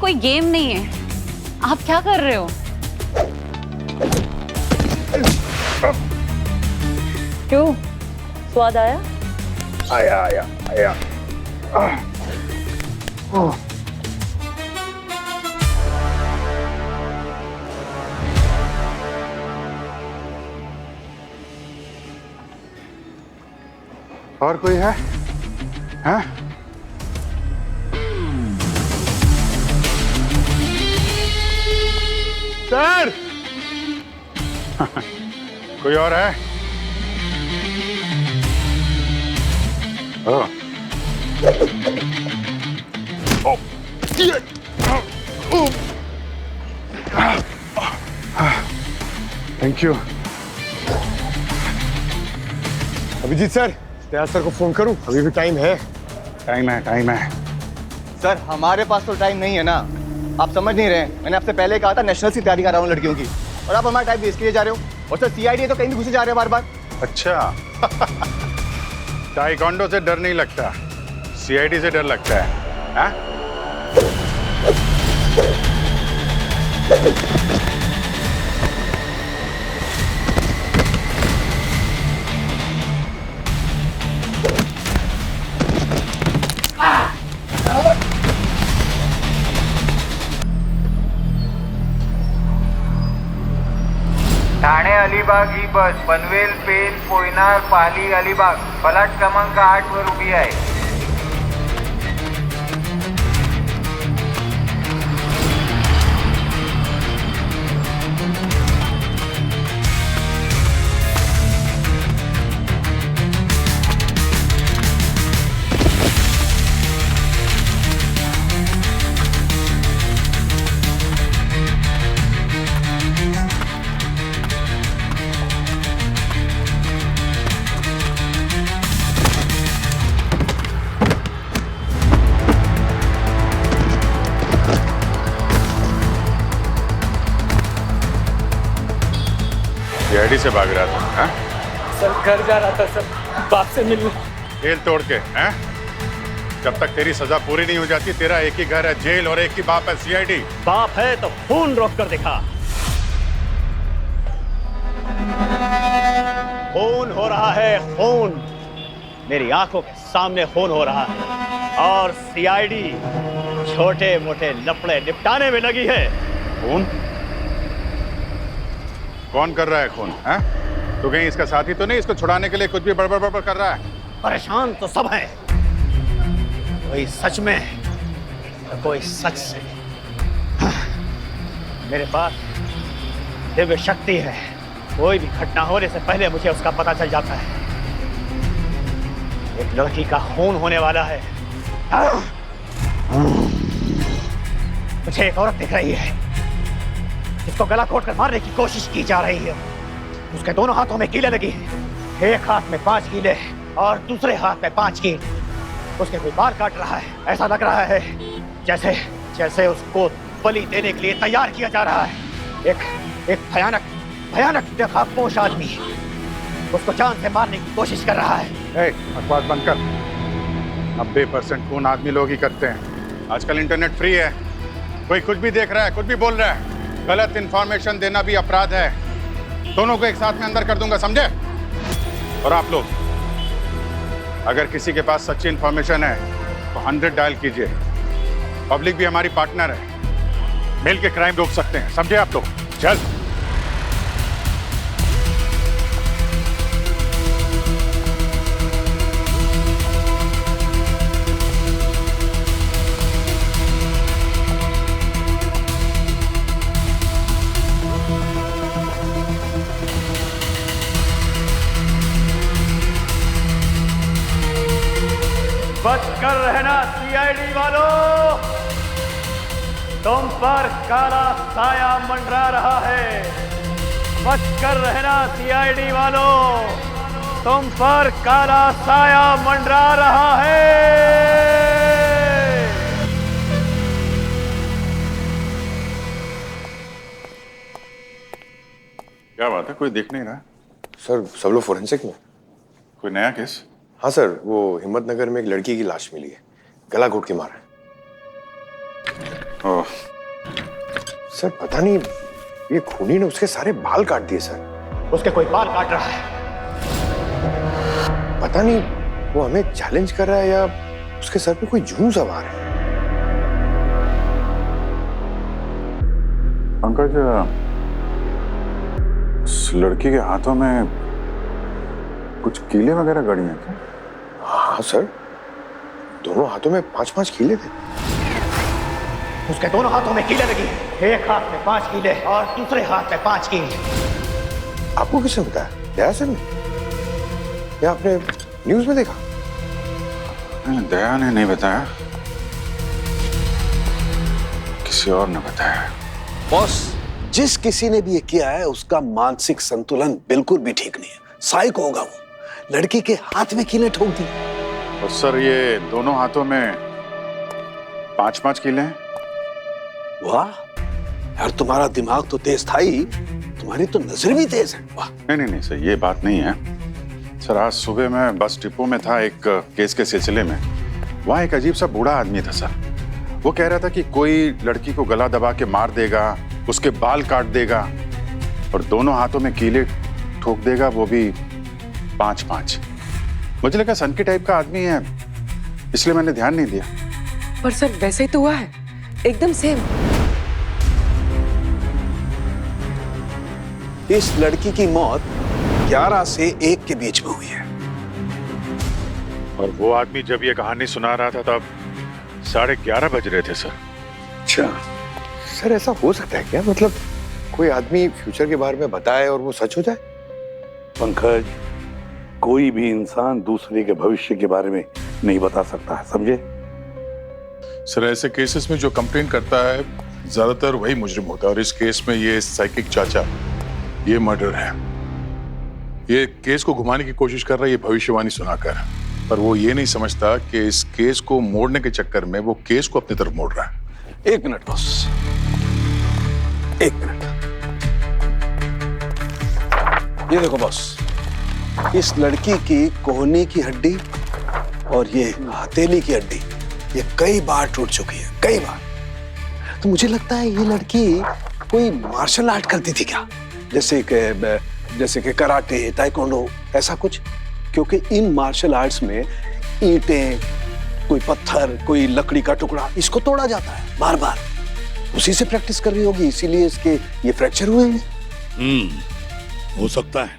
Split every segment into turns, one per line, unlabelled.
कोई गेम नहीं है। आप क्या कर रहे हो? क्यों, स्वाद आया?
आया आया आया। और कोई है? हैं? सर कोई और है? Thank you.
Abhijit sir, Dayal sir को फोन करूं? अभी भी टाइम है।
टाइम है, टाइम है।
सर हमारे पास तो टाइम नहीं है ना, आप समझ नहीं रहे। मैंने आपसे पहले कहा था नेशनल की तैयारी कर रहा हूँ लड़कियों की, और आप हमारा टाइम वेस्ट किए जा रहे हो। और सर सीआईडी तो कहीं भी घुसे जा रहे हैं बार बार।
अच्छा ताइक्वांडो से डर नहीं लगता, सीआईडी से डर लगता है। हाँ?
ठाणे अलिबाग ही बस पनवेल पेन कोयनार पाली अलिबाग फलाट क्रमांक 8 वर उभी आहे।
सीआईडी से भाग रहा था? हाँ?
सर घर जा रहा था सर, बाप से मिलने।
जेल तोड़ के? हैं? जब तक तेरी सजा पूरी नहीं हो जाती, तेरा एक ही घर है जेल और एक ही बाप है सीआईडी।
बाप है तो खून रोक कर दिखा। खून हो रहा है, खून मेरी आंखों के सामने खून हो रहा है, और सीआईडी छोटे मोटे लफड़े निपटाने में लगी है।
खून? कौन कर रहा है खून? हैं? तो कहीं इसका साथी तो नहीं इसको छुड़ाने के लिए कुछ भी बड़बड़ बड़बड़ कर रहा है?
परेशान तो सब है, कोई सच में तो कोई सच से। मेरे पास दिव्य शक्ति है, कोई भी घटना होने से पहले मुझे उसका पता चल जाता है। एक लड़की का खून होने वाला है, मुझे एक औरत दिख रही है जिसको गला घोट कर मारने की कोशिश की जा रही है। उसके दोनों हाथों में कीलें लगी हैं, एक हाथ में 5 कीले और दूसरे हाथ में 5 कील। उसके कोई बाल काट रहा है, ऐसा लग रहा है जैसे जैसे उसको बलि देने के लिए तैयार किया जा रहा है। एक भयानक भयानक नकाबपोश आदमी उसको जान से मारने की कोशिश कर रहा है।
बकवास बंद कर। 90% खून आदमी लोग ही करते हैं। आजकल इंटरनेट फ्री है, कोई कुछ भी देख रहा है, कुछ भी बोल रहा है। गलत इंफॉर्मेशन देना भी अपराध है। दोनों को एक साथ में अंदर कर दूंगा, समझे? और आप लोग अगर किसी के पास सच्ची इंफॉर्मेशन है तो 100 डायल कीजिए। पब्लिक भी हमारी पार्टनर है, मिल के क्राइम रोक सकते हैं, समझे आप लोग? जल्द।
बच कर रहना सीआईडी वालों, तुम पर काला साया मंडरा रहा है। बच कर रहना सीआईडी वालों, तुम पर काला साया मंडरा रहा है।
क्या बात है, कोई देख नहीं रहा?
सर सब लोग फोरेंसिक में।
कोई नया केस?
हाँ सर, वो हिम्मतनगर में एक लड़की की लाश मिली है, गला घोट के मारा है।
ओह,
सर पता नहीं, ये खूनी ने उसके सारे बाल काट दिए सर।
उसके कोई बाल काट रहा है।
पता नहीं वो हमें चैलेंज कर रहा है या उसके सर पे कोई जुनून सवार है।
पंकज, उस लड़की के हाथों में कुछ कीले वगैरह गड़ी हैं क्या?
हाँ सर, दोनों हाथों में 5-5 कीले थे।
उसके दोनों हाथों में कीले लगी, एक हाथ में 5 कीले और दूसरे हाथ में 5 कीले।
आपको किसने बताया? दया सर ने या आपने न्यूज में देखा?
दया ने नहीं बताया, किसी और ने बताया।
बॉस, जिस किसी ने भी ये किया है उसका मानसिक संतुलन बिल्कुल भी ठीक नहीं है। साइको होगा वो। लड़की के हाथ में कीले ठोक दी।
और सर ये दोनों हाथों में 5-5 कीले हैं।
वाह यार, तुम्हारा दिमाग तो तेज था ही, तुम्हारी तो नजर भी तेज है। वाह।
नहीं सर, ये बात नहीं है सर। आज सुबह मैं बस डिपो में था एक केस के सिलसिले में। वहाँ एक अजीब सा बूढ़ा आदमी था सर। वो कह रहा था कि कोई लड़की को गला दबा के मार देगा, उसके बाल काट देगा और दोनों हाथों में कीले ठोक देगा, वो भी 5-5। मुझे लगा सनकी टाइप का आदमी है, इसलिए मैंने ध्यान नहीं दिया।
पर सर वैसे ही तो हुआ है, एकदम सेम।
इस लड़की की मौत 11 से 1 के बीच में हुई है।
और वो आदमी जब ये कहानी सुना रहा था तब 11:30 बज रहे थे सर।
अच्छा सर, ऐसा हो सकता है क्या? मतलब कोई आदमी फ्यूचर के बारे में बताए और वो सच हो जाए?
पंकज, कोई भी इंसान दूसरे के भविष्य के बारे में नहीं बता सकता है, समझे?
सर ऐसे केसेस में जो कंप्लेन करता है ज्यादातर वही मुजरिम होता है, और इस केस में ये साइकिक चाचा, ये मर्डर है। ये केस को घुमाने की कोशिश कर रहा है ये भविष्यवाणी सुनाकर, पर वो ये नहीं समझता कि इस केस को मोड़ने के चक्कर में वो केस को अपनी तरफ मोड़ रहा है।
1 मिनट बॉस, 1 मिनट। ये देखो बॉस, इस लड़की की कोहनी की हड्डी और ये हथेली की हड्डी ये कई बार टूट चुकी है, कई बार। तो मुझे लगता है ये लड़की कोई मार्शल आर्ट करती थी क्या, जैसे कि कराटे, ताइक्वांडो, ऐसा कुछ। क्योंकि इन मार्शल आर्ट्स में ईंटें, कोई पत्थर, कोई लकड़ी का टुकड़ा, इसको तोड़ा जाता है बार बार। उसी से प्रैक्टिस कर रही होगी, इसीलिए इसके ये फ्रैक्चर हुए हैं।
हो सकता है।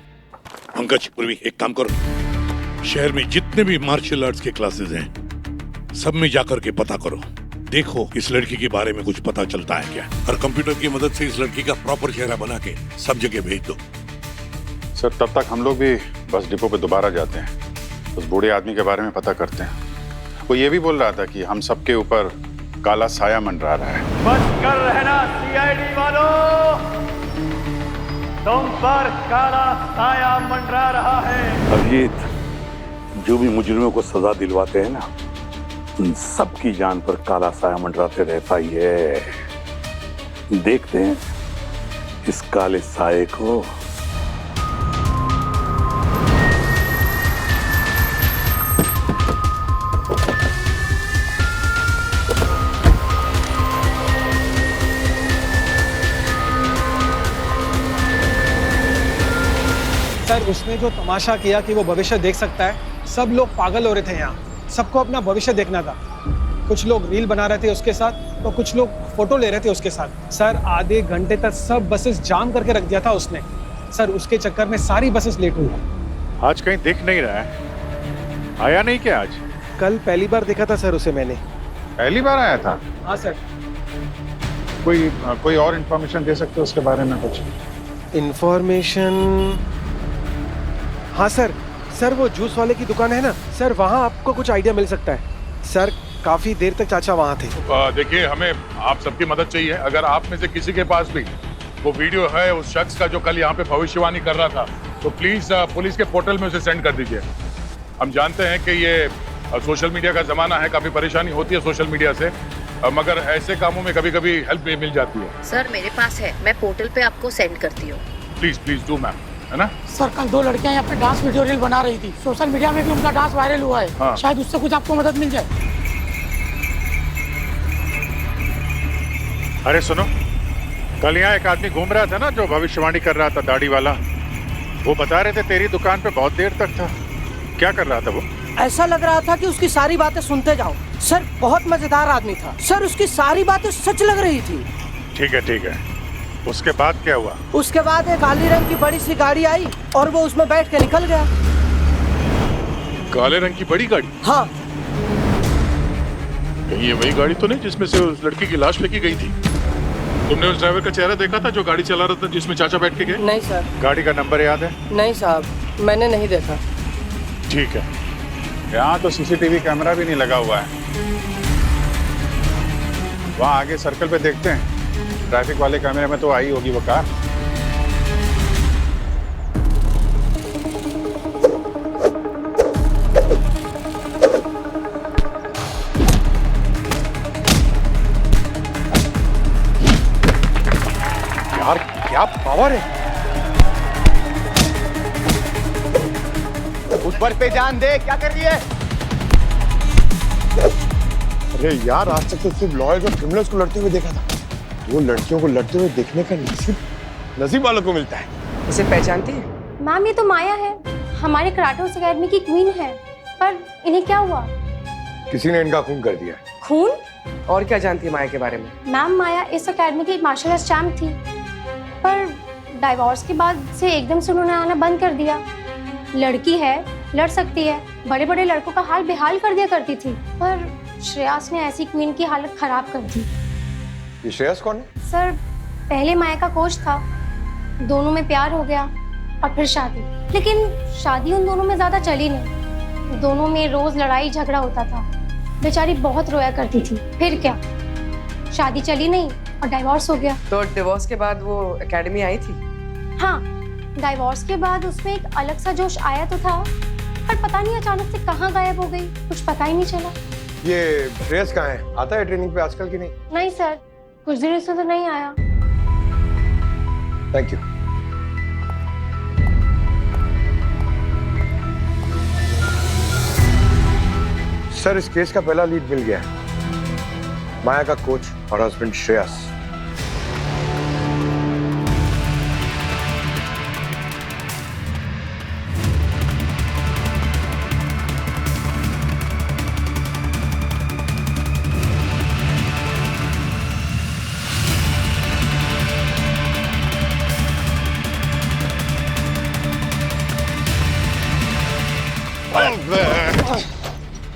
पंकज, पूर्वी एक काम करो, शहर में जितने भी मार्शल आर्ट्स के क्लासेस हैं सब में जाकर के पता करो, देखो इस लड़की के बारे में कुछ पता चलता है क्या, और कंप्यूटर की मदद से इस लड़की का प्रॉपर चेहरा बना के सब जगह भेज दो।
सर तब तक हम लोग भी बस डिपो पे दोबारा जाते हैं, उस बूढ़े आदमी के बारे में पता करते हैं। वो ये भी बोल रहा था कि हम सबके ऊपर काला साया मंडरा रहा है।
बस कर रहना सीआईडी वालों, तुम पर काला साया मंडरा रहा है।
अभिजीत, जो भी मुजरिमों को सजा दिलवाते हैं ना, उन सबकी जान पर काला साया मंडराते रहता ही है। देखते हैं इस काले साये को।
सर, उसने जो तमाशा किया कि वो भविष्य देख सकता है, सब लोग पागल हो रहे थे यहाँ। सबको अपना भविष्य देखना था। कुछ लोग रील बना रहे थे उसके साथ और कुछ लोग फोटो ले रहे थे उसके साथ। सर आधे घंटे तक सब बसेस जाम करके रख दिया था उसने। सर उसके चक्कर में सारी बसेस लेट हुई।
आज कहीं दिख नहीं रहा है, आया नहीं क्या आज?
कल पहली बार देखा था सर उसे मैंने।
पहली बार आया था?
हाँ सर।
कोई और इन्फॉर्मेशन दे सकते हो उसके बारे में कुछ?
इन्फॉर्मेशन, हाँ सर वो जूस वाले की दुकान है ना सर, वहाँ आपको कुछ आइडिया मिल सकता है। सर काफी देर तक चाचा वहाँ थे।
देखिए, हमें आप सबकी मदद चाहिए। अगर आप में से किसी के पास भी वो वीडियो है उस शख्स का जो कल यहाँ पे भविष्यवाणी कर रहा था, तो प्लीज पुलिस के पोर्टल में उसे सेंड कर दीजिए। हम जानते हैं कि ये सोशल मीडिया का जमाना है, काफी परेशानी होती है सोशल मीडिया से, मगर ऐसे कामों में कभी कभी हेल्प भी मिल जाती है।
सर मेरे पास है, मैं पोर्टल पे आपको सेंड करती हूँ।
प्लीज डू मैम, है ना?
सर कल 2 लड़कियां यहाँ पे डांस वीडियो रील बना रही थी, सोशल मीडिया में भी उनका डांस वायरल हुआ है।
हाँ।
शायद उससे कुछ आपको मदद मिल जाए।
अरे सुनो, कल यहाँ एक आदमी घूम रहा था ना जो भविष्यवाणी कर रहा था, दाढ़ी वाला। वो बता रहे थे तेरी दुकान पे बहुत देर तक था। क्या कर रहा था वो?
ऐसा लग रहा था कि उसकी सारी बातें सुनते जाओ। सर बहुत मजेदार आदमी था सर, उसकी सारी बातें सच लग रही थी।
ठीक है ठीक है, उसके बाद क्या हुआ?
उसके बाद एक काली रंग की बड़ी सी गाड़ी आई और वो उसमें बैठ के निकल गया।
काले रंग की बड़ी गाड़ी?
हाँ।
कहीं ये वही गाड़ी तो नहीं जिसमें से उस लड़की की लाश फेंकी गई थी? तुमने उस ड्राइवर का चेहरा देखा था जो गाड़ी चला रहा था, जिसमें चाचा बैठ के गए?
नहीं सर।
गाड़ी का नंबर याद है?
नहीं साहब, मैंने नहीं देखा।
ठीक है, यहाँ तो सीसीटीवी कैमरा भी नहीं लगा हुआ है। वहाँ आगे सर्कल पे देखते हैं, ट्रैफिक वाले कैमरे में तो आई होगी वो कार। यार क्या पावर है!
उस पर पे जान दे, क्या कर रही है?
अरे यार, आज तक तो सिर्फ लॉयर्स और क्रिमिनल्स को लड़ते हुए देखा था। वो लड़कियों को लड़ते हुए देखने का नसीब वालों को मिलता है।
इसे पहचानती है?
मैम ये तो माया है, हमारे कराटे अकेडमी की क्वीन है। पर इन्हें क्या हुआ?
किसी ने इनका खून कर दिया।
खून?
और क्या जानती है माया के बारे में?
मैम माया इस अकेडमी की मार्शल आर्ट्स चैंप थी, पर डाइवोर्स के बाद से एकदम से उन्होंने आना बंद कर दिया। लड़की है, लड़ सकती है, बड़े बड़े लड़कों का हाल बेहाल कर दिया करती थी, पर श्रेयस ने ऐसी क्वीन की हालत खराब कर दी।
ये श्रेयस कौन है?
सर पहले माया का कोच था, दोनों में प्यार हो गया और फिर शादी। लेकिन शादी उन दोनों में ज्यादा चली नहीं, दोनों में रोज लड़ाई झगड़ा होता था। बेचारी बहुत रोया करती थी। फिर क्या, शादी चली नहीं और डाइवोर्स हो गया।
तो डिवोर्स के बाद वो एकेडमी आई थी?
हाँ, डाइवोर्स के बाद उसमें एक अलग सा जोश आया तो था, पर पता नहीं अचानक से कहाँ गायब हो गई, कुछ पता ही नहीं चला।
ये श्रेयस कहाँ है? आता है ट्रेनिंग पे आजकल की नहीं?
नहीं सर, कुछ दिनों से तो नहीं आया।
Thank you. सर इस केस का पहला लीड मिल गया है, माया का कोच और हस्बैंड श्रेयस।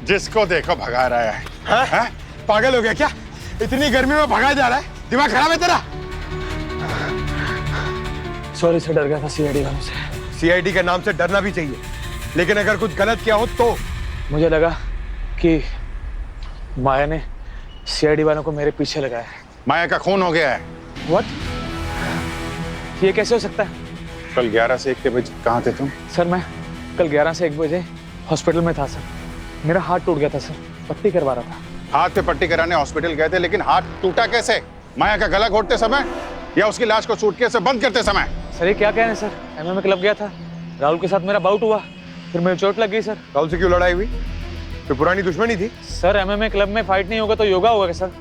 जिसको देखो भगा रहा है।
हाँ? पागल हो गया क्या? इतनी गर्मी में भगा जा रहा है? दिमाग खराब है तेरा?
सॉरी सर, डर गया था सीआईडी वालों से।
सीआईडी के नाम से डरना भी चाहिए, लेकिन अगर कुछ गलत किया हो तो?
मुझे लगा कि माया ने सीआईडी वालों को मेरे पीछे लगाया है।
माया का खून हो गया है।
व्हाट? ये कैसे हो सकता है?
कल 11 से 1 के बजे कहाँ थे तुम?
सर मैं कल 11 से 1 बजे हॉस्पिटल में था सर। मेरा हाथ टूट गया था सर, पट्टी करवा रहा था।
हाथ पे पट्टी कराने हॉस्पिटल गए थे, लेकिन हाथ टूटा कैसे? माया का गला घोटते समय या उसकी लाश को सूटकेस से बंद करते समय?
सर ये क्या कह रहे हैं सर? एमएमए क्लब गया था, राहुल के साथ मेरा बाउट हुआ, फिर मुझे चोट लग गई सर।
राहुल से क्यों लड़ाई हुई? तो पुरानी दुश्मनी थी?
सर एमएमए क्लब में फाइट नहीं होगा तो योगा होगा सर।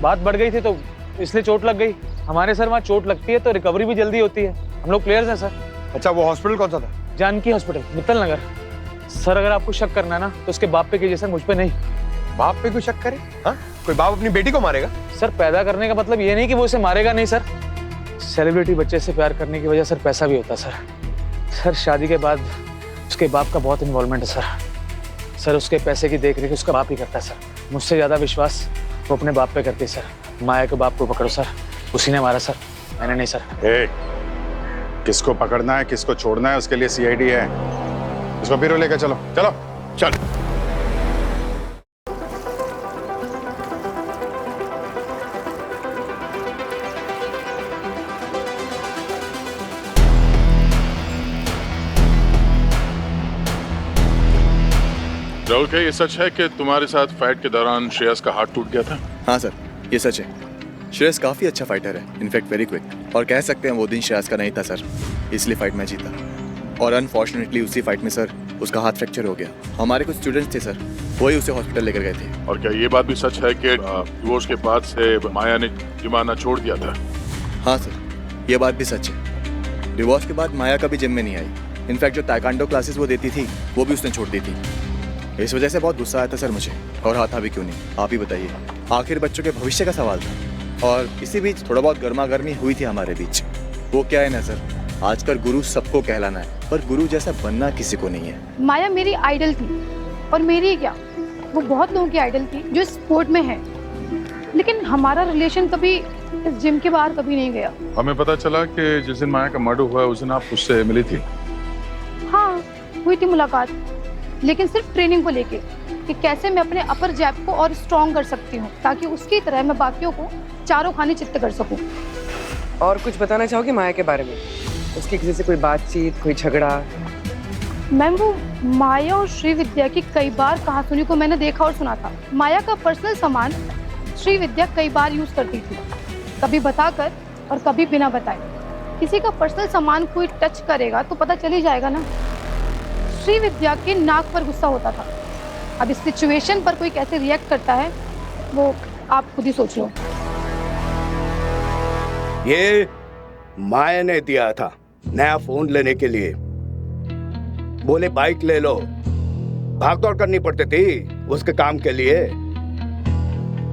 बात बढ़ गई थी तो इसलिए चोट लग गई। हमारे सर वहाँ चोट लगती है तो रिकवरी भी जल्दी होती है, हम लोग प्लेयर्स हैं सर।
अच्छा वो हॉस्पिटल कौन सा था?
जानकी हॉस्पिटल, मित्तल नगर। सर अगर आपको शक करना है ना तो उसके बाप पे कीजिए सर, मुझ पे नहीं।
बाप पे कोई शक करे? हाँ? कोई बाप अपनी बेटी को मारेगा?
सर पैदा करने का मतलब ये नहीं कि वो उसे मारेगा नहीं सर। सेलिब्रिटी बच्चे से प्यार करने की वजह सर पैसा भी होता सर। सर शादी के बाद उसके बाप का बहुत इन्वॉल्वमेंट है सर। सर उसके पैसे की देख रेख उसका बाप ही करता है सर। मुझसे ज्यादा विश्वास वो अपने बाप पे करती है सर। माया के बाप को पकड़ो सर, उसी ने मारा सर, मैंने नहीं सर।
किसको पकड़ना है किसको छोड़ना है उसके लिए सीआईडी है। इसको ब्यूरो लेकर चलो। चलो चल।
राहुल, क्या ये सच है कि तुम्हारे साथ फाइट के दौरान श्रेयस का हाथ टूट गया था?
हाँ सर, ये सच है। श्रेयस काफ़ी अच्छा फाइटर है, इनफैक्ट वेरी क्विक। और कह सकते हैं वो दिन श्रेयस का नहीं था सर, इसलिए फाइट में जीता। और अनफॉर्चुनेटली उसी फाइट में सर उसका हाथ फ्रैक्चर हो गया। हमारे कुछ स्टूडेंट्स थे सर, वही उसे हॉस्पिटल लेकर गए थे।
और क्या ये बात भी सच है कि डिवोर्स के बाद से माया ने जिम आना छोड़ दिया था?
हाँ सर, ये बात भी सच है। डिवोर्स के बाद माया कभी जिम में नहीं आई। इनफैक्ट जो ताइक्वांडो क्लासेस वो देती थी वो भी उसने छोड़ दी थी। इस वजह से बहुत गुस्सा आया था सर मुझे, और आता भी क्यों नहीं, आप ही बताइए। आखिर बच्चों के भविष्य का सवाल था, और इसी बीच थोड़ा बहुत गर्मा गर्मी हुई थी हमारे बीच। वो क्या है ना सर, आजकल गुरु सबको कहलाना है, पर गुरु जैसा बनना किसी को नहीं है।
माया मेरी आइडल थी, और मेरी क्या, वो बहुत लोगों की आइडल थी जो स्पोर्ट में है, लेकिन हमारा रिलेशन कभी इस जिम के बाहर कभी नहीं गया।
हमें पता चला कि जिस दिन माया का मर्डर हुआ उस दिन आप उससे मिली थी।
हाँ, हुई थी मुलाकात, लेकिन सिर्फ ट्रेनिंग को लेके कि कैसे मैं अपने अपर जैब को और स्ट्रॉन्ग कर सकती हूँ, ताकि उसकी तरह मैं बाकियों को चारों खाने चित्त कर सकूँ।
और कुछ बताना चाहोगे माया के बारे में? उसकी किसी से कोई बातचीत, कोई झगड़ा?
मैम, वो माया और श्री विद्या की कई बार कहासुनी को मैंने देखा और सुना था। माया का पर्सनल सामान श्री विद्या कई बार यूज करती थी, कभी बताकर और कभी बिना बताए। किसी का पर्सनल सामान कोई टच करेगा तो पता चल ही जाएगा ना। श्री विद्या के नाक पर गुस्सा होता था। अब इस सिचुएशन पर कोई कैसे रिएक्ट करता है वो आप खुद ही सोच लो।
ये माया ने दिया था नया फोन लेने के लिए। बोले बाइक ले लो, भाग दौड़ करनी पड़ती थी उसके काम के लिए।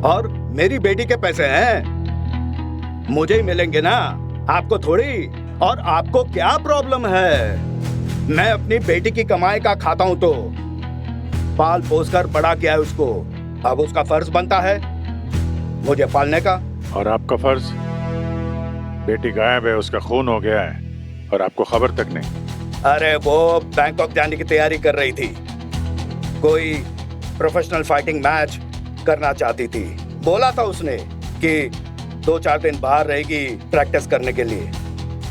और मेरी बेटी के पैसे हैं, मुझे ही मिलेंगे ना, आपको थोड़ी। और आपको क्या प्रॉब्लम है? मैं अपनी बेटी की कमाई का खाता हूं, तो पाल पोस कर बड़ा किया है उसको। अब उसका फर्ज बनता है मुझे पालने का।
और आपका फर्ज? बेटी गायब है, उसका खून हो गया है और आपको खबर तक नहीं।
अरे वो बैंकॉक जाने की तैयारी कर रही थी, कोई प्रोफेशनल फाइटिंग मैच करना चाहती थी। बोला था उसने कि 2-4 दिन बाहर रहेगी प्रैक्टिस करने के लिए,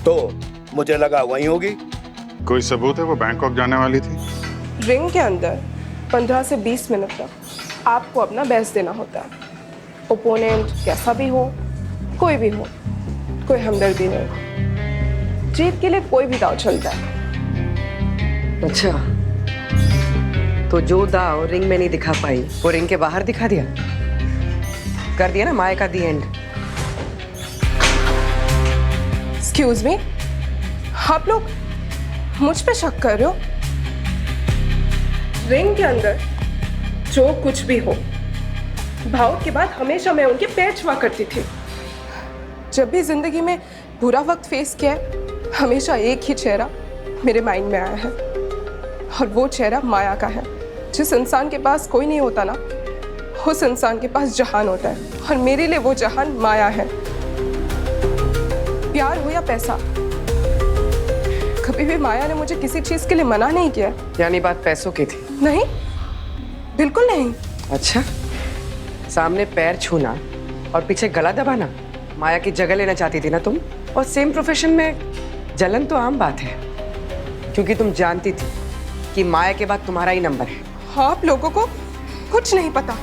तो मुझे लगा वहीं होगी।
कोई सबूत है वो बैंकॉक जाने वाली थी?
रिंग के अंदर 15 से 20 मिनट तक आपको अपना बेस्ट देना होता है। ओपोनेंट कैसा भी हो, कोई भी हो, कोई हमदर्दी नहीं। जीत के लिए कोई भी दाव चलता है।
अच्छा, तो जो दाव रिंग में नहीं दिखा पाई वो रिंग के बाहर दिखा दिया, कर दिया ना माया का दी एंड।
एक्सक्यूज मी, आप लोग मुझ पे शक कर रहे हो? रिंग के अंदर जो कुछ भी हो, भाव के बाद हमेशा मैं उनके पैर छुआ करती थी। जब भी जिंदगी में बुरा वक्त फेस किया है, हमेशा एक ही चेहरा मेरे माइंड में आया है, और वो चेहरा माया का है। जिस इंसान के पास कोई नहीं होता ना, उस इंसान के पास जहान होता है, और मेरे लिए वो जहान माया है। प्यार हो या पैसा, कभी भी माया ने मुझे किसी चीज के लिए मना नहीं किया।
यानी बात पैसों की थी?
नहीं, बिल्कुल नहीं।
अच्छा, सामने पैर छूना और पीछे गला दबाना माया की जगह लेना चाहती थी ना तुम? और सेम प्रोफेशन में जलन तो आम बात है, क्योंकि तुम जानती थी कि माया के बाद तुम्हारा ही नंबर है।
आप लोगों को कुछ नहीं पता।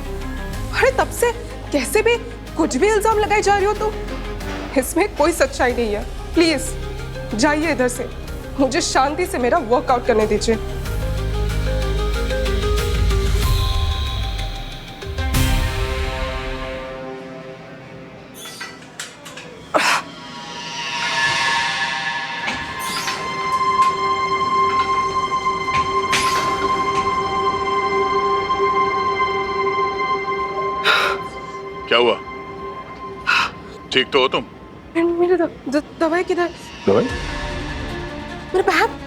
अरे तब से कैसे भी कुछ भी इल्जाम लगाए जा रही हो तुम। इसमें कोई सच्चाई नहीं है। प्लीज जाइए इधर से, मुझे शांति से मेरा वर्कआउट करने दीजिए।
क्या हुआ? ठीक तो हो तुम?
मेरी दवाई किधर?
दवाई?
मेरे बैग।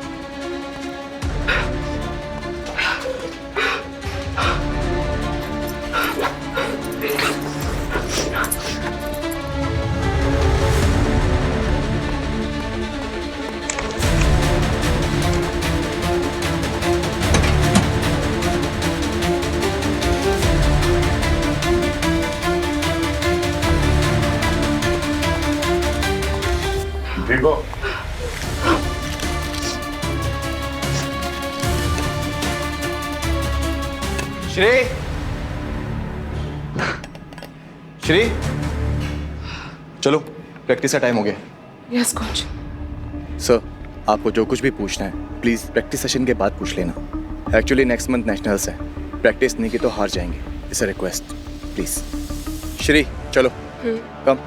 देखो,
श्री, श्री, चलो प्रैक्टिस का टाइम हो गया।
Yes coach.
सर, आपको जो कुछ भी पूछना है प्लीज प्रैक्टिस सेशन के बाद पूछ लेना। एक्चुअली नेक्स्ट मंथ नेशनल्स है, प्रैक्टिस नहीं की तो हार जाएंगे। It's a request, please. Shri चलो, कम।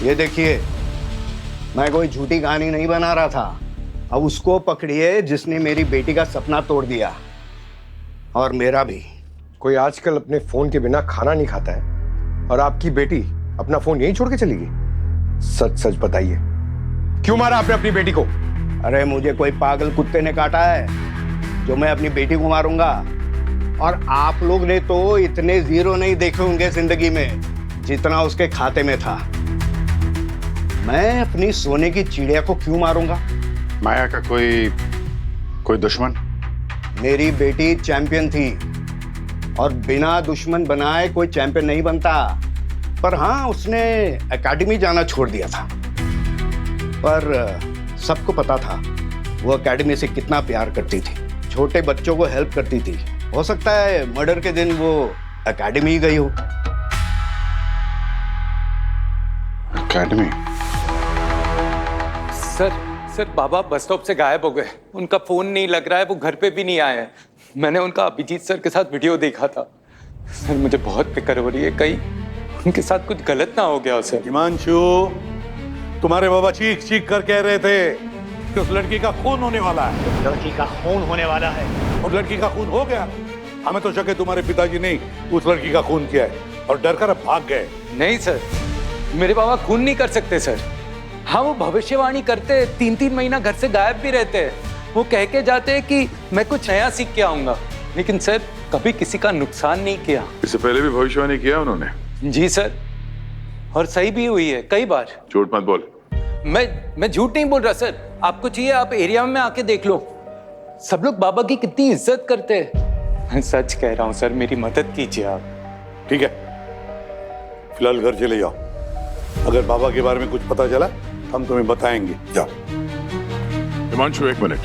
ये देखिए, मैं कोई झूठी कहानी नहीं बना रहा था। अब उसको पकड़िए जिसने मेरी बेटी का सपना तोड़ दिया, और मेरा भी।
कोई आजकल अपने फोन के बिना खाना नहीं खाता है, और आपकी बेटी अपना फोन यहीं छोड़ के चली गई। सच सच बताइए, क्यों मारा आपने अपनी बेटी को?
अरे मुझे कोई पागल कुत्ते ने काटा है जो मैं अपनी बेटी को मारूंगा? और आप लोग ने तो इतने जीरो नहीं देखे होंगे जिंदगी में जितना उसके खाते में था। मैं अपनी सोने की चिड़िया को क्यों मारूंगा?
माया का कोई दुश्मन?
मेरी बेटी चैंपियन थी, और बिना दुश्मन बनाए कोई चैंपियन नहीं बनता। पर हाँ, उसने एकेडमी जाना छोड़ दिया था। पर सबको पता था वो एकेडमी से कितना प्यार करती थी, छोटे बच्चों को हेल्प करती थी। हो सकता है मर्डर के दिन वो एकेडमी गई हो।
एकेडमी?
सर बाबा बस स्टॉप से गायब हो गए। उनका फोन नहीं लग रहा है, वो घर पे भी नहीं आए हैं। मैंने उनका अभिजीत सर के साथ वीडियो देखा था। सर मुझे बहुत फिक्र हो रही है, कहीं उनके साथ कुछ गलत ना हो गया। सर
हिमांशु, तुम्हारे बाबा चीख चीख कर कह रहे थे कि उस लड़की का खून होने वाला है।
लड़की का खून होने वाला है,
और लड़की का खून हो गया। हमें तो शक है तुम्हारे पिताजी ने उस लड़की का खून किया है, और डर कर भाग गए।
नहीं सर, मेरे बाबा खून नहीं कर सकते सर। हाँ, वो भविष्यवाणी करते, 3-3 महीना घर से गायब भी रहते। वो कह के जाते कि मैं कुछ नया सीख के आऊंगा, लेकिन सर कभी किसी का नुकसान नहीं किया।
इससे पहले भी भविष्यवाणी किया उन्होंने?
जी सर, और सही भी हुई है कई बार।
झूठ मत बोल।
मैं झूठ नहीं बोल रहा सर। आपको चाहिए आप एरिया में आके देख लो, सब लोग बाबा की कितनी इज्जत करते हैं। मैं सच कह रहा हूँ सर, मेरी मदद कीजिए आप।
ठीक है, फिलहाल घर चले जाओ। अगर बाबा के बारे में कुछ पता चला हम तुम्हें बताएंगे। जाओ।
हिमांशु, एक मिनट,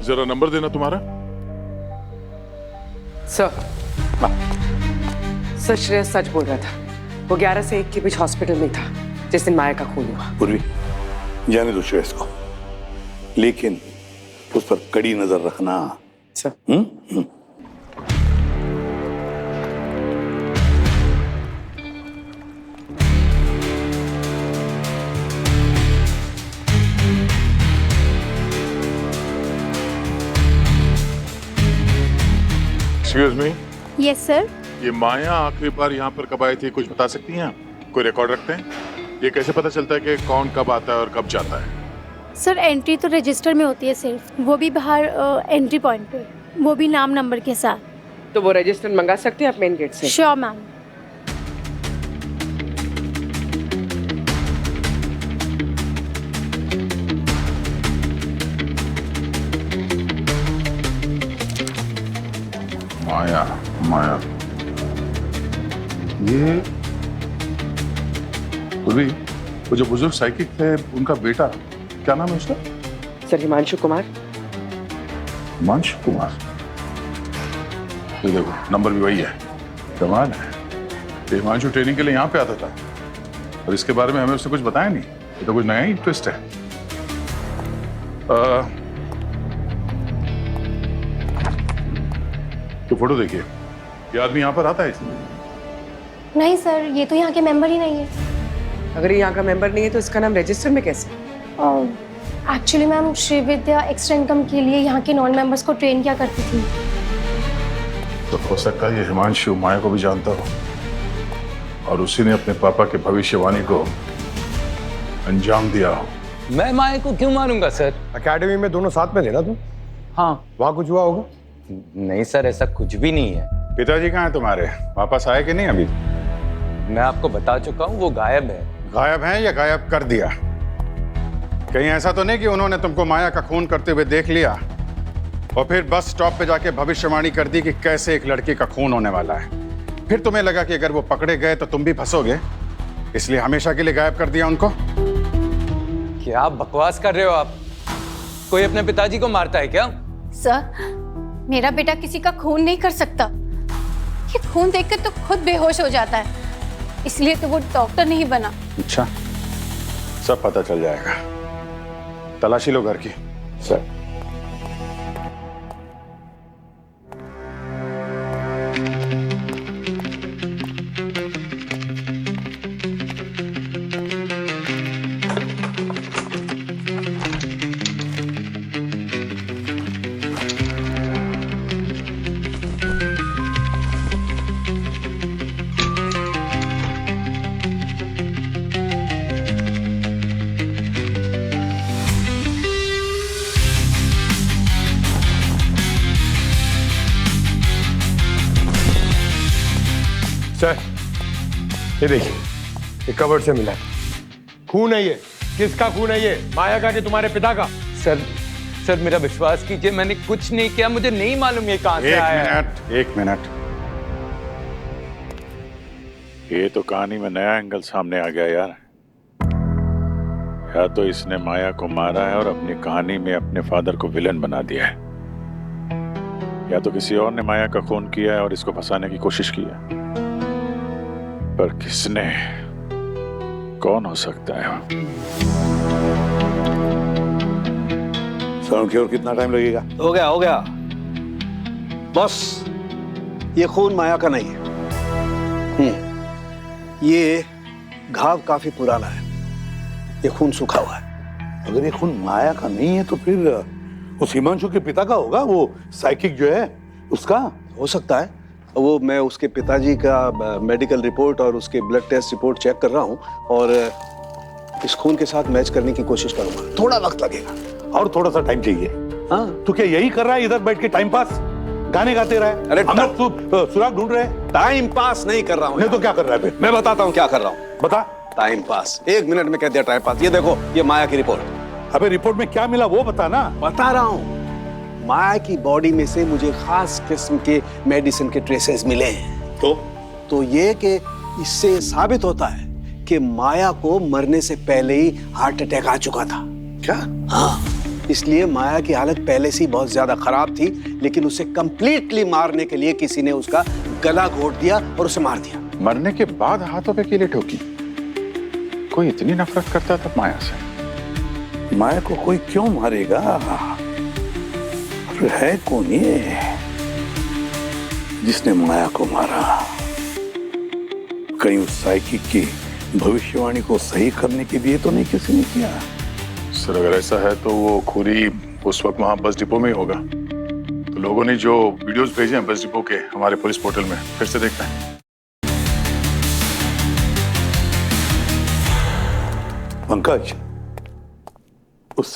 जरा नंबर देना तुम्हारा।
सर श्रेयस सच बोल रहा था। वो 11 से 1 के बीच हॉस्पिटल में था जिस दिन माया का खून हुआ।
पूर्वी, जाने दो श्रेयस को, लेकिन उस पर कड़ी नजर रखना। Sir
excuse me.
Yes sir.
ये माया आखिरी बार यहाँ पर कब आई थी, कुछ बता सकती हैं आप? कोई रिकॉर्ड रखते हैं? ये कैसे पता चलता है कि कौन कब आता है और कब जाता है?
सर एंट्री तो रजिस्टर में होती है सिर्फ, वो भी बाहर एंट्री पॉइंट पे, वो भी नाम नंबर के साथ।
तो वो रजिस्टर मंगा सकते हैं आप मेन गेट से?
Sure ma'am.
माया, ये वो जो बुजुर्ग साइकिक थे, उनका बेटा, क्या नाम है उसका?
सर हिमांशु कुमार।
हिमांशु कुमार? ये देखो नंबर भी वही है। कमाल है। हिमांशु ट्रेनिंग के लिए यहाँ पे आता था, और इसके बारे में हमें उसने कुछ बताया नहीं। ये तो कुछ नया ही ट्विस्ट है। तो फोटो देखिए, ये आदमी यहाँ पर आता है इसमें?
नहीं सर, ये तो यहाँ के मेंबर ही नहीं है।
अगर ये यहाँ का मेंबर नहीं है तो इसका नाम रजिस्टर में कैसे?
एक्चुअली मैम, श्री विद्या एक्स्ट्रा इनकम के लिए यहाँ के नॉन मेंबर्स को ट्रेन किया करती थी।
तो हो सकता है ये हिमांशु माया को भी जानता हो, और उसी ने अपने पापा के भविष्यवाणी को अंजाम दिया हो।
मैं माया को क्यों मारूंगा सर?
एकेडमी में दोनों साथ में थे ना तुम?
हाँ।
वहाँ कुछ हुआ होगा?
नहीं सर, ऐसा कुछ भी नहीं है।
पिताजी कहाँ हैं तुम्हारे? वापस आए कि नहीं अभी?
मैं आपको बता चुका हूँ, वो गायब है।
गायब हैं या गायब कर दिया? कहीं ऐसा तो नहीं कि उन्होंने तुमको माया का खून करते हुए देख लिया और फिर बस स्टॉप पे जाके भविष्यवाणी कर दी कि कैसे एक लड़की का खून होने वाला है? फिर तुम्हें लगा कि अगर वो पकड़े गए तो तुम भी फंसोगे, इसलिए हमेशा के लिए गायब कर दिया उनको?
क्या बकवास कर रहे हो आप? कोई अपने पिताजी को मारता है क्या?
सर, मेरा बेटा किसी का खून नहीं कर सकता। ये खून देखकर तो खुद बेहोश हो जाता है, इसलिए तो वो डॉक्टर नहीं बना।
अच्छा, सब पता चल जाएगा। तलाशी लो घर की।
सर सर ये देखिए, ये कवर्ड से मिला है। खून है ये। किसका खून है ये? माया का कि तुम्हारे पिता का?
सर मेरा विश्वास कीजिए, मैंने कुछ नहीं किया, मुझे नहीं मालूम ये कहां से आया है।
एक मिनट, ये तो कहानी में नया एंगल सामने आ गया यार। या तो इसने माया को मारा है और अपनी कहानी में अपने फादर को विलन बना दिया है, या तो किसी और ने माया का खून किया है और इसको फंसाने की कोशिश की है। पर किसने, कौन हो सकता है?
साउंड की और कितना टाइम लगेगा?
हो गया बॉस, ये खून माया का नहीं है। ये घाव काफी पुराना है, ये खून सूखा हुआ है।
अगर ये खून माया का नहीं है तो फिर उस हिमांशु के पिता का होगा, वो साइकिक जो है उसका।
हो सकता है, वो मैं उसके पिताजी का मेडिकल रिपोर्ट और उसके ब्लड टेस्ट रिपोर्ट चेक कर रहा हूँ और इस खून के साथ मैच करने की कोशिश करूंगा। थोड़ा वक्त लगेगा
और थोड़ा सा टाइम चाहिए। हाँ, तो क्या यही कर रहा है इधर बैठ के टाइम पास, गाने गाते रहा है?
अरे
हम लोग सुराग ढूंढ रहे हैं।
टाइम पास नहीं कर रहा हूँ।
नहीं तो क्या कर रहा है फिर?
मैं बताता हूँ क्या कर रहा हूँ।
बता।
टाइम पास, 1 मिनट में कह दिया टाइम पास। ये देखो, ये माया की रिपोर्ट।
अबे रिपोर्ट में क्या मिला वो बता ना।
बता रहा हूँ, माया की बॉडी में से मुझे खास किस्म के मेडिसिन के ट्रेसेस मिले हैं। तो ये कि इससे साबित होता है कि माया को मरने से पहले ही हार्ट अटैक आ चुका था।
क्या?
हाँ, इसलिए माया की हालत पहले से ही बहुत ज्यादा खराब थी, लेकिन उसे कंप्लीटली मारने के लिए किसी ने उसका गला घोट दिया और उसे मार दिया।
मरने के बाद हाथों पे कीले ठोकी? कोई इतनी नफरत करता था माया से?
माया को कोई क्यों मारेगा? है कौन ये जिसने माया को मारा? कहीं उस साइकिक की भविष्यवाणी को सही करने के लिए तो नहीं किसी ने किया?
सर अगर ऐसा है तो वो खूरी उस वक्त वहां बस डिपो में ही होगा। तो लोगों ने जो वीडियोस भेजे हैं बस डिपो के हमारे पुलिस पोर्टल में, फिर से देखते हैं।
पंकज, उस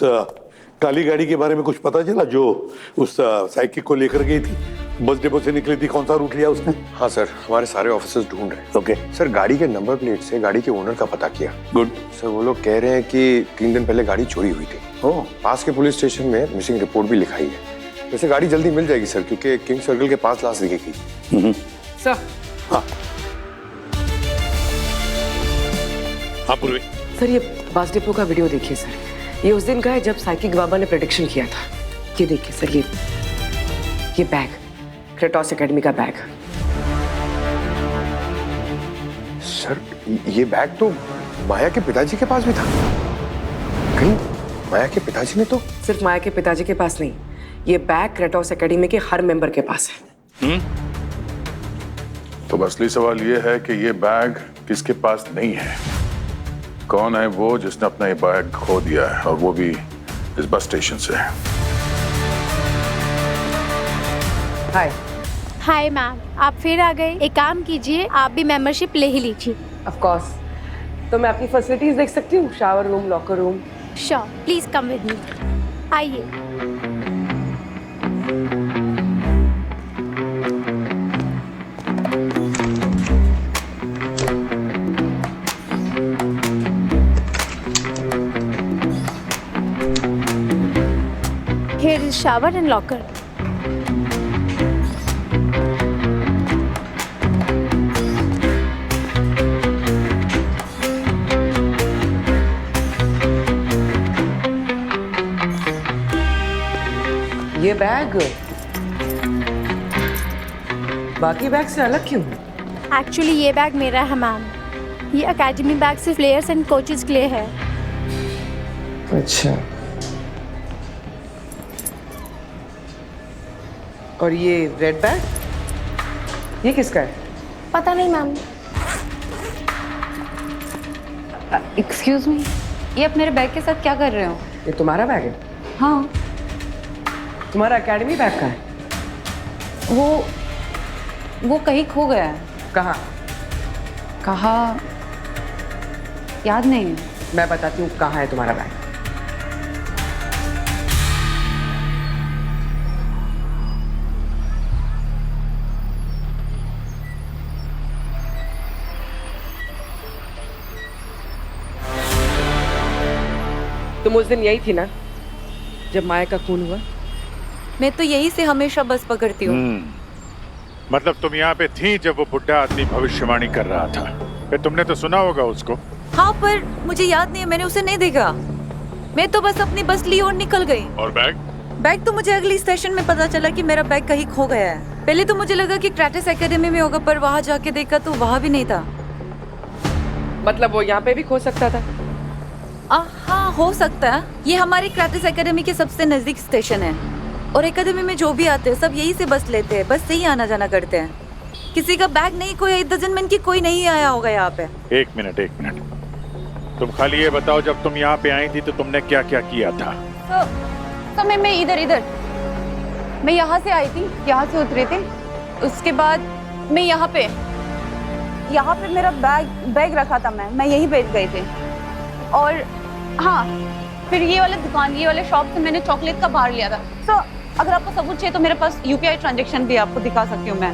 काली गाड़ी के बारे में कुछ पता चला जो उस साइकिक को लेकर गई थी? बस डिपो से निकली थी, कौन सा रूट लिया उसने?
हाँ सर, हमारे सारे ऑफिसर्स ढूंढ रहे हैं।
ओके
सर, गाड़ी के नंबर प्लेट से गाड़ी के ओनर का पता किया।
गुड
सर, वो लोग कह रहे हैं कि 3 दिन पहले गाड़ी चोरी हुई थी।
ओह,
पास के पुलिस स्टेशन में मिसिंग रिपोर्ट भी लिखाई है। वैसे गाड़ी जल्दी मिल जाएगी सर, क्योंकि किंग सर्कल के पास लाश दिखेगी।
सर।
हाँ हाँ पूर्वी।
सर, ये बस डिपो का वीडियो देखिए सर। ये उस दिन का है जब साइकिक बाबा ने प्रेडिक्शन किया था। ये देखिए सर, ये बैग, क्रेटोस एकेडमी का बैग।
सर, ये बैग तो माया के पिताजी के पास भी था। कहीं माया के पिताजी ने तो?
सिर्फ माया के पिताजी के पास नहीं, ये बैग क्रेटोस एकेडमी के हर मेंबर के पास है।
तो असली सवाल ये है कि ये बैग किसके पास नहीं है? कौन है वो जिसने अपना ये बैग खो दिया है, और वो भी इस बस स्टेशन से?
हाय।
हाय मैम, आप फिर आ गए। एक काम कीजिए, आप भी मेंबरशिप ले ही लीजिए।
Of course. तो मैं अपनी फैसिलिटीज देख सकती हूँ? Shower room, locker room.
Sure, please come with me. आइए। Here is shower and locker.
ये बैग बाकी बैग से अलग क्यों?
एक्चुअली ये बैग मेरा है मैम। ये एकेडमी बैग सिर्फ प्लेयर्स एंड कोचेस के लिए है।
अच्छा, और ये रेड बैग ये किसका है?
पता नहीं मैम।
एक्सक्यूज मी, ये आप मेरे बैग के साथ क्या कर रहे हो?
ये तुम्हारा बैग है?
हाँ।
तुम्हारा एकेडमी बैग का है?
वो कहीं खो गया है।
कहाँ?
कहाँ याद नहीं है।
मैं बताती हूँ कहाँ है तुम्हारा बैग। तुम उस दिन यही थी ना जब माया का खून हुआ?
मैं तो यही से हमेशा बस पकड़ती हूँ।
मतलब तुम यहाँ पे थी जब वो बुढ़ा आदमी भविष्यवाणी कर रहा था? फिर तुमने तो सुना होगा उसको।
हाँ, पर मुझे याद नहीं है, मैंने उसे नहीं देखा। मैं तो बस अपनी बस ली और निकल गई।
और
बैग तो मुझे अगली स्टेशन में पता चला कि मेरा बैग कहीं खो गया है। पहले तो मुझे लगा कि क्रेटिस एकेडमी में होगा, पर वहाँ जाके देखा तो वहाँ भी नहीं था।
मतलब वो यहाँ पे भी खो सकता था?
हाँ, हो सकता है। ये हमारी क्रेटिस एकेडमी के सबसे नजदीक स्टेशन है और एकेडमी में जो भी आते हैं सब यही से बस लेते हैं, बस से ही आना जाना करते हैं। किसी का बैग नहीं खोया, इट डजंट मीन कि कोई नहीं आया होगा यहाँ पे।
एक मिनट, तुम खाली ये बताओ, जब तुम यहाँ पे आई थी तो तुमने क्या क्या किया था?
तो मैं इधर मैं यहाँ से आई थी, यहाँ से उतरी थी। उसके बाद मैं यहाँ पे मेरा बैग रखा था। मैं यहीं बैठ गई थी। और हाँ, फिर ये वाले शॉप से मैंने चॉकलेट का बार लिया था। तो अगर आपको सबूत चाहिए तो मेरे पास यूपीआई ट्रांजैक्शन भी आपको दिखा सकती हूँ मैं।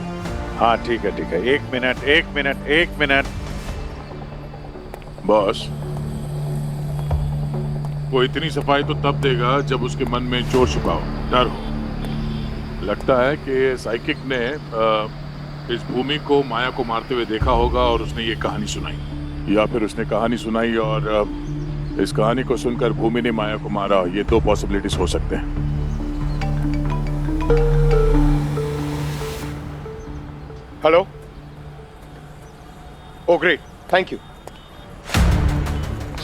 हाँ ठीक है। एक मिनट।
बॉस, वो इतनी सफाई तो तब देगा जब उसके मन में चोर छिपा हो, डर हो। लगता है कि साइकिक ने इस भूमि को माया को मारते हुए देखा होगा और उसने ये कहानी सुनाई, या फिर उसने कहानी सुनाई और इस कहानी को सुनकर भूमि ने माया को मारा। ये दो पॉसिबिलिटीज हो सकते हैं।
Hello. Oh great, thank you.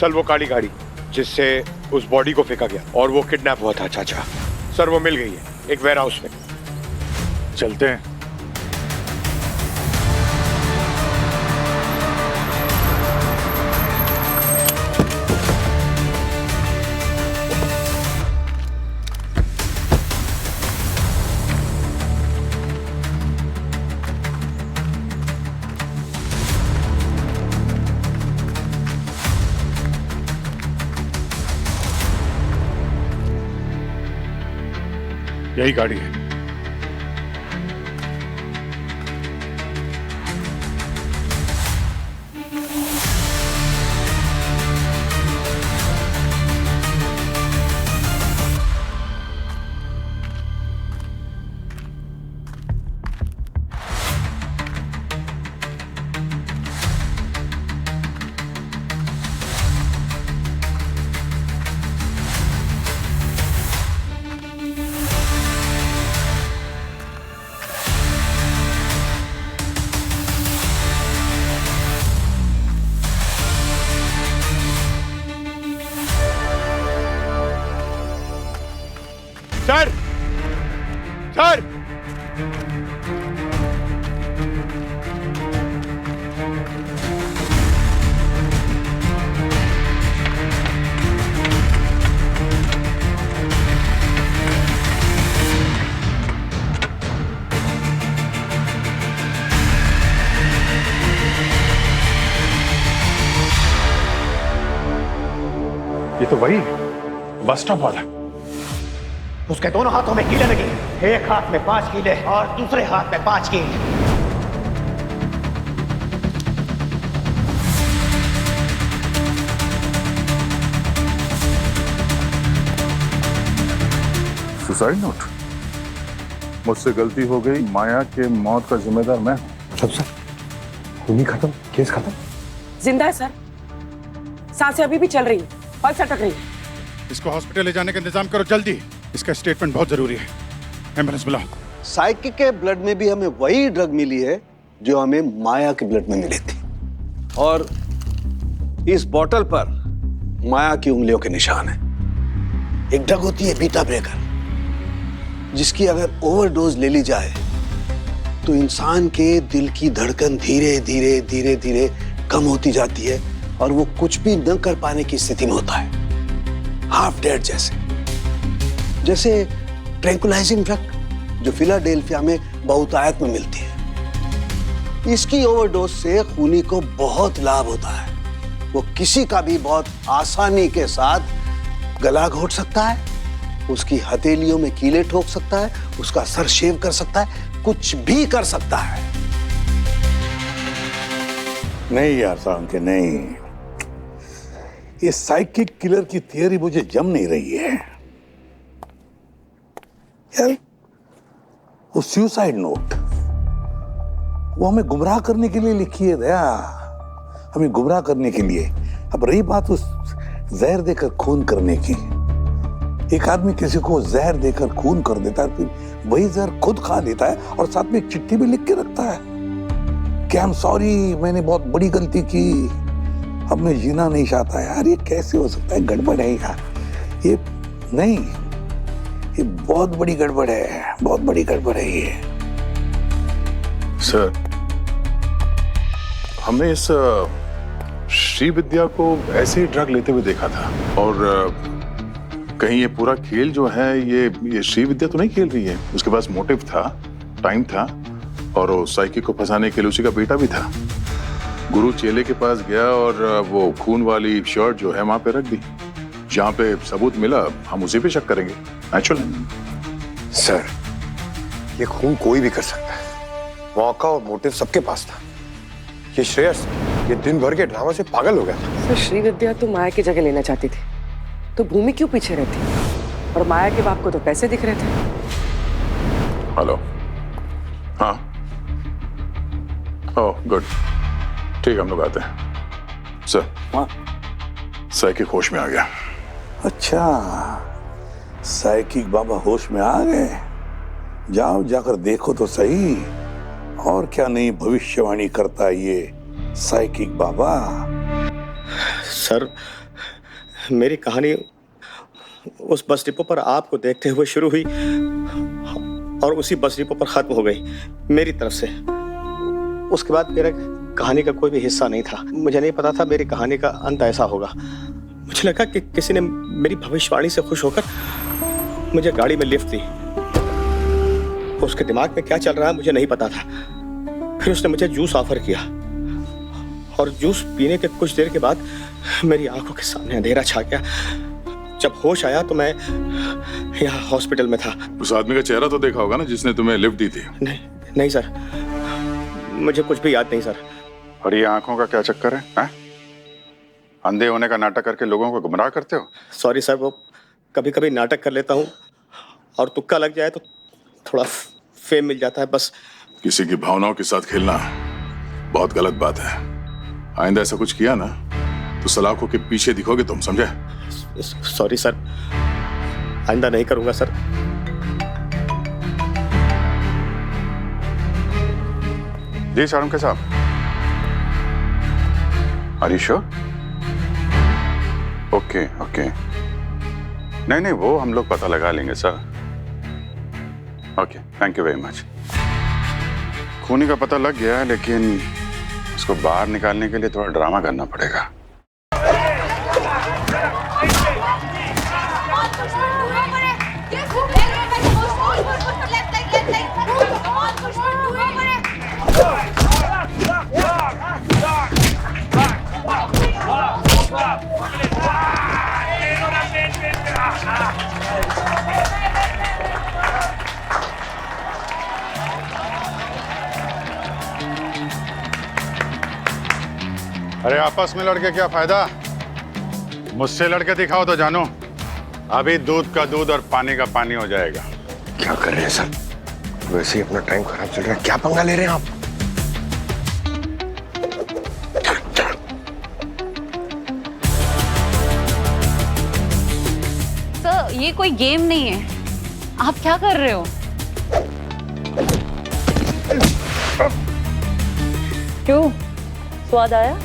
Sir वो काली गाड़ी जिससे उस बॉडी को फेंका गया और वो किडनैप हुआ था चाचा, सर वो मिल गई है एक वेयर हाउस में।
चलते हैं। यही गाड़ी है। सर ये तो वही बस स्टॉप वाला।
उसके दोनों हाथों में कीलें लगी, एक हाथ में 5 कीले और दूसरे हाथ में 5 कील।
Suicide note? मुझसे गलती हो गई, माया के मौत का जिम्मेदार मैं हूं।
सब सर, खूनी खत्म, केस खत्म।
जिंदा है सर, सांसें अभी भी चल रही है, पल्स अटक रही है।
इसको हॉस्पिटल ले जाने का इंतजाम करो जल्दी, इसका स्टेटमेंट बहुत जरूरी है। एम्बुलेंस बुलाओ।
साइकिक के ब्लड में भी हमें वही ड्रग मिली है जो हमें माया के ब्लड में मिली थी, और इस बोतल पर माया की उंगलियों के निशान है। एक ड्रग होती है बीटा ब्रेकर, जिसकी अगर ओवरडोज ले ली जाए तो इंसान के दिल की धड़कन धीरे धीरे धीरे धीरे कम होती जाती है और वो कुछ भी न कर पाने की स्थिति में होता है, हाफ डेड जैसे। जैसे ट्रैंकुलाइजिंग ड्रग जो फिलाडेल्फिया में बहुतायत में मिलती है। इसकी ओवरडोज से खूनी को बहुत लाभ होता है। वो किसी का भी बहुत आसानी के साथ गला घोट सकता है, उसकी हथेलियों में कीले ठोक सकता है, उसका सर शेव कर सकता है, कुछ भी कर सकता है।
नहीं यार साहब के नहीं, ये साइकिक किलर की थियरी मुझे जम नहीं रही है यार। वो सुसाइड नोट वो हमें गुमराह करने के लिए लिखी है दया, हमें गुमराह करने के लिए। अब रही बात उस जहर देकर खून करने की, एक आदमी किसी को जहर देकर खून कर देता है, फिर वही जहर खुद खा लेता है और साथ में एक चिट्ठी भी लिख के रखता है कि आई एम सॉरी, मैंने बहुत बड़ी गलती की, अब मैं जीना नहीं चाहता। यार ये कैसे हो सकता है? गड़बड़ है यार, ये नहीं, ये बहुत बड़ी गड़बड़ है, बहुत बड़ी गड़बड़ है ये।
सर, हमने इस श्रीविद्या को ऐसे ही ड्रग लेते हुए देखा था और कहीं ये पूरा खेल जो है ये श्रीविद्या तो नहीं खेल रही है। उसके पास मोटिव था, टाइम था और वो साइकिक को फंसाने के लिए उसी का बेटा भी था। गुरु चेले के पास गया और वो खून वाली शर्ट जो है वहां पे रख दी। जहां पे सबूत मिला हम उसी पे शक करेंगे, नेचुरल।
सर, ये खून कोई भी कर सकता है, मौका और मोटिव सबके पास था। ये श्रेयस ये दिन भर के ड्रामा से पागल हो गया था।
सर श्रीविद्या तो माया की जगह लेना चाहती थी, तो भूमि क्यों पीछे रहती? और माया के बाप को तो पैसे दिख रहे थे।
हेलो, हाँ, ओह गुड, ठीक, हम लोग आते हैं। सर, हाँ, साइकिक होश में आ गया।
अच्छा, साइकिक बाबा होश में आ गए? जाओ जाकर देखो तो सही, और क्या नई भविष्यवाणी करता है ये साइकिक बाबा।
सर, मेरी कहानी उस बस डिपो पर आपको देखते हुए शुरू हुई और उसी बस डिपो पर खत्म हो गई मेरी तरफ से। उसके बाद मेरा कहानी का कोई भी हिस्सा नहीं था। मुझे नहीं पता था मेरी कहानी का अंत ऐसा होगा। मुझे लगा कि किसी ने मेरी भविष्यवाणी से खुश होकर मुझे गाड़ी में लिफ्ट दी। उसके दिमाग में क्या चल रहा है मुझे नहीं पता था। फिर उसने मुझे जूस ऑफर किया और जूस पीने के कुछ देर के बाद मेरी आंखों के सामने अंधेरा छा गया। जब होश आया तो मैं यहाँ हॉस्पिटल में था।
उस आदमी का चेहरा तो देखा होगा ना जिसने तुम्हें लिफ्ट दी थी?
नहीं सर, मुझे कुछ भी याद नहीं सर।
और ये आंखों का क्या चक्कर है? अंधे होने का नाटक करके लोगों को गुमराह करते हो?
सॉरी सर, वो कभी कभी नाटक कर लेता हूँ और तुक्का लग जाए तो थोड़ा फेम मिल जाता है बस।
किसी की भावनाओं के साथ खेलना बहुत गलत बात है। आइंदा ऐसा कुछ किया ना तो सलाखों के पीछे दिखोगे तुम, समझे?
सॉरी सर, आइंदा नहीं करूंगा सर।
जी Shahrukh sahab, are you sure? Okay okay, नहीं वो हम लोग पता लगा लेंगे sir. Okay, thank you very much. खूनी का पता लग गया, लेकिन उसको बाहर निकालने के लिए थोड़ा ड्रामा करना पड़ेगा। अरे आपस में लड़के क्या फायदा? मुझसे लड़के दिखाओ तो जानो, अभी दूध का दूध और पानी का पानी हो जाएगा।
क्या कर रहे हैं सर? वैसे ही अपना टाइम खराब चल रहा है, क्या पंगा ले रहे हैं आप?
सर, ये कोई गेम नहीं है। आप क्या कर रहे हो? क्यों, स्वाद आया?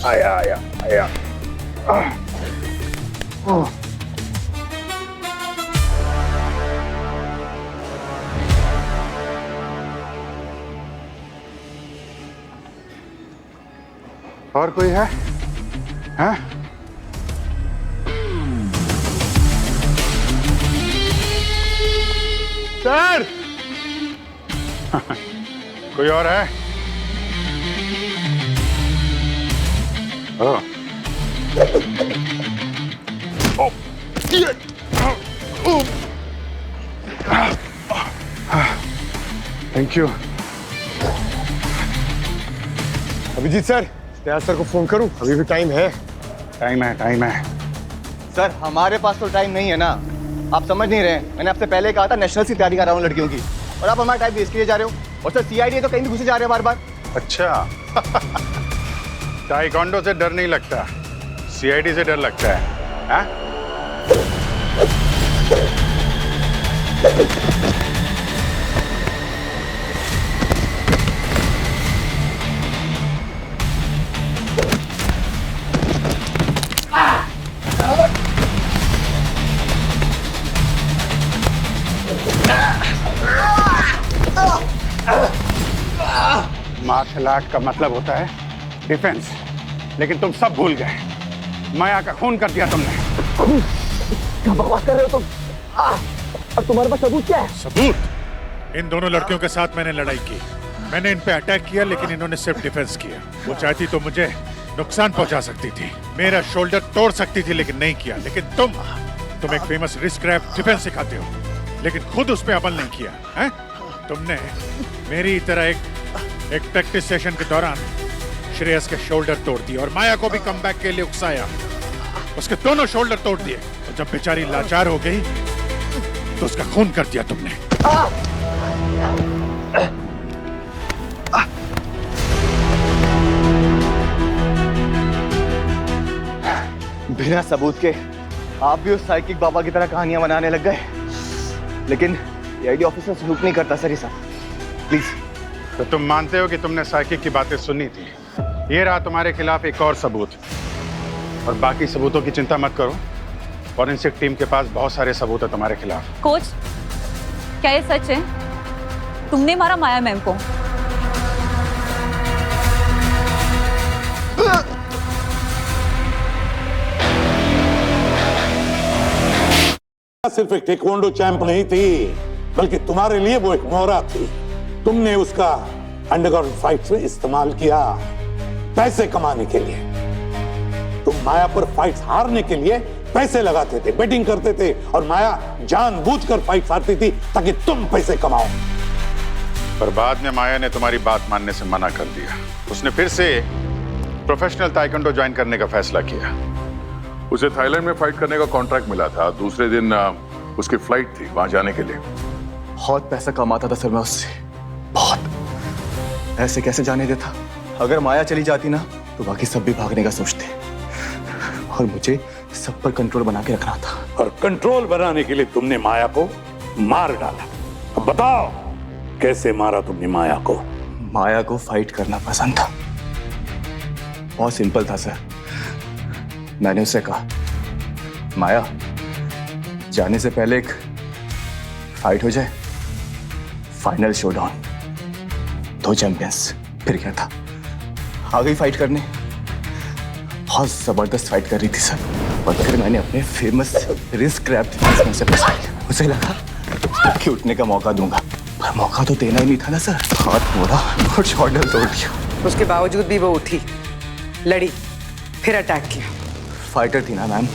आया आया आया।
और कोई है? हैं? सर! कोई और है? Oh. Thank you.
Abhijit sir, Dayal sir को फोन करूं? अभी भी टाइम है।
टाइम है।
सर हमारे पास तो टाइम नहीं है ना, आप समझ नहीं रहे हैं। मैंने आपसे पहले कहा था नेशनल की तैयारी कर रहा हूँ लड़कियों की, और आप हमारा टाइम वेस्ट किए जा रहे हो। और सर सीआईडी तो कहीं भी घुसे जा रहे हैं बार बार।
अच्छा। ताइक्वांडो से डर नहीं लगता, सीआईडी से डर लगता है, हाँ? मार्शल आर्ट का मतलब होता है डिफेंस, लेकिन तुम सब भूल गए। माया का खून कर दिया तुमने।
क्या बकवास कर रहे हो तुम? अब तुम्हारे पास सबूत क्या है?
सबूत? इन दोनों लड़कियों के साथ मैंने लड़ाई की, मैंने इन पे अटैक किया, लेकिन इन्होंने सिर्फ डिफेंस किया। वो चाहती तो मुझे नुकसान पहुंचा सकती थी, मेरा शोल्डर तोड़ सकती थी, लेकिन नहीं किया। लेकिन तुम एक फेमस रिस्क क्रैफ्ट डिफेंस सिखाते हो, लेकिन खुद उस पे अमल नहीं किया है? तुमने मेरी तरह एक प्रैक्टिस सेशन के दौरान श्रेयस के शोल्डर तोड़ दिए और माया को भी कमबैक के लिए उकसाया, उसके दोनों शोल्डर तोड़ दिए। और जब बेचारी लाचार हो गई तो उसका खून कर दिया तुमने।
बिना सबूत के आप भी उस साइकिक बाबा की तरह कहानियां बनाने लग गए। लेकिन सीआईडी ऑफिसर सलूक नहीं करता सर, ये सब प्लीज।
तो तुम मानते हो कि तुमने साइकिक की बातें सुनी थी? ये रहा तुम्हारे खिलाफ एक और सबूत, और बाकी सबूतों की चिंता मत करो। फॉरेंसिक टीम के पास बहुत सारे सबूत है तुम्हारे खिलाफ।
कोच, क्या ये सच है? तुमने मारा माया मैम को?
सिर्फ एक टेक्वांडो चैंप नहीं थी, बल्कि तुम्हारे लिए वो एक मोहरा थी। तुमने उसका अंडरग्राउंड फाइट्स में इस्तेमाल किया पैसे कमाने के लिए। तुम माया पर फाइट्स हारने के लिए पैसे लगाते थे, बेटिंग करते थे, और माया जानबूझकर फाइट्स हारती थी ताकि तुम पैसे कमाओ।
पर बाद में माया ने तुम्हारी बात मानने से मना कर दिया। उसने फिर से प्रोफेशनल ताइक्वांडो ज्वाइन करने का फैसला किया।
उसे थाईलैंड में फाइट करने का कॉन्ट्रैक्ट मिला था। दूसरे दिन उसकी फ्लाइट थी वहां जाने के लिए।
बहुत पैसा कमाता था सर मैं उससे, बहुत। ऐसे कैसे जाने देता? अगर माया चली जाती ना तो बाकी सब भी भागने का सोचते, और मुझे सब पर कंट्रोल बना के रखना था।
और कंट्रोल बनाने के लिए तुमने माया को मार डाला। अब बताओ कैसे मारा तुमने माया को?
माया को फाइट करना पसंद था। बहुत सिंपल था सर। मैंने उससे कहा, माया जाने से पहले एक फाइट हो जाए, फाइनल शोडाउन, 2 चैंपियंस। फिर क्या था, आ गई फाइट करने। बहुत जबरदस्त फाइट कर रही थी सर, और फिर मैंने अपने फेमस रिस्क क्रैफ्ट में से फंसा लिया। उसे लगा कि उठने का मौका दूंगा, पर मौका तो देना ही नहीं था ना सर। हाथ मोड़ा और शोल्डर तोड़ दिया।
उसके बावजूद भी वो उठी, लड़ी, फिर अटैक किया।
फाइटर थी ना मैम,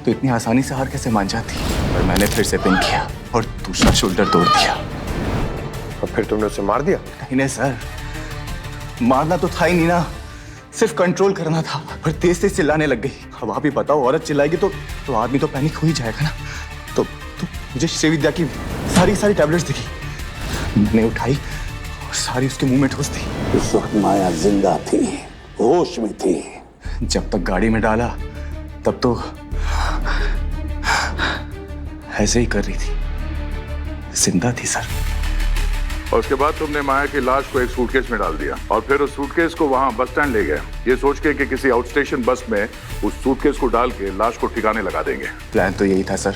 तो इतनी आसानी से हार कैसे मान जाती? और मैंने फिर से पिन किया और दूसरा शोल्डर तोड़ दिया।
और फिर तुमने उसे मार दिया?
नहीं सर, मारना तो था ही नहीं ना, सिर्फ कंट्रोल करना था। पर तेज तेज चिल्लाने लग गई। अब आप ही बताओ, औरत चिल्लाएगी तो आदमी तो पैनिक हो ही जाएगा ना। तो मुझे श्रीविद्या की सारी टैबलेट्स दिखी, मैंने उठाई और सारी उसके मुंह में ठोस दी।
उस वक्त माया जिंदा थी, होश में थी।
जब तक गाड़ी में डाला तब तो ऐसे ही कर रही थी, जिंदा थी सर।
और उसके बाद तुमने माया की लाश को एक सूटकेस में डाल दिया, और फिर उस सूटकेस को वहां बस स्टैंड ले गए, ये सोच के कि किसी आउट स्टेशन बस में उस सूटकेस को डाल के लाश को ठिकाने लगा देंगे।
प्लान तो यही था सर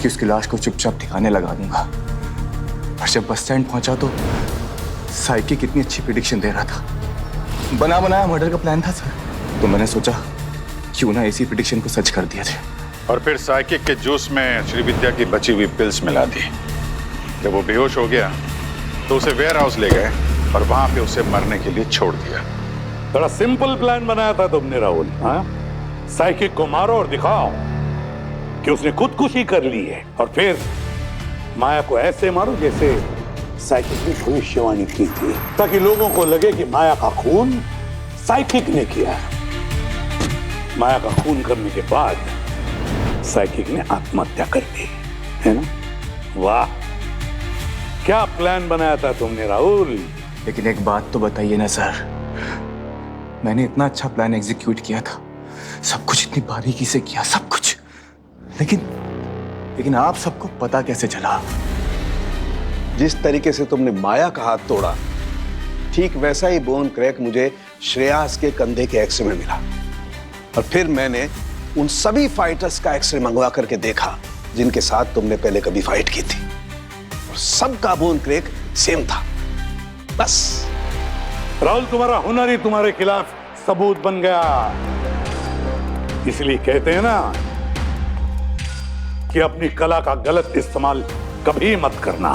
कि उसकी लाश को चुपचाप ठिकाने लगा दूंगा। और जब बस स्टैंड पहुंचा तो साइकिक कितनी अच्छी प्रेडिक्शन दे रहा था। बना बनाया मर्डर का प्लान था सर, तो मैंने सोचा क्यों ना इसी प्रेडिक्शन को सच कर दिया जाए।
और फिर साइकिक के जूस में श्रीविद्या की बची हुई पिल्स मिला दी। जब वो बेहोश हो गया तो उसे वेयर हाउस ले गए और वहां पे उसे मरने के लिए छोड़ दिया।
बड़ा सिंपल प्लान बनाया था तुमने राहुल। हाँ, साइकिक को मारो और दिखाओ कि उसने खुदकुशी कर ली है, और फिर माया को ऐसे मारो जैसे साइकिक ने भविष्यवाणी की थी, ताकि लोगों को लगे कि माया का खून साइकिक ने किया। माया का खून करने के बाद साइकिक ने आत्महत्या कर दी, है ना? वाह, क्या प्लान बनाया था तुमने राहुल।
लेकिन एक बात तो बताइए ना सर, मैंने इतना अच्छा प्लान एग्जीक्यूट किया था, सब कुछ इतनी बारीकी से किया, सब कुछ, लेकिन आप सबको पता कैसे चला?
जिस तरीके से तुमने माया का हाथ तोड़ा, ठीक वैसा ही बोन क्रैक मुझे श्रेयास के कंधे के एक्सरे में मिला। और फिर मैंने उन सभी फाइटर्स का एक्सरे मंगवा करके देखा जिनके साथ तुमने पहले कभी फाइट की थी, और सबका बोन क्रैक सेम था। बस
राहुल, तुम्हारा हुनर ही तुम्हारे खिलाफ सबूत बन गया। इसलिए कहते हैं ना कि अपनी कला का गलत इस्तेमाल कभी मत करना।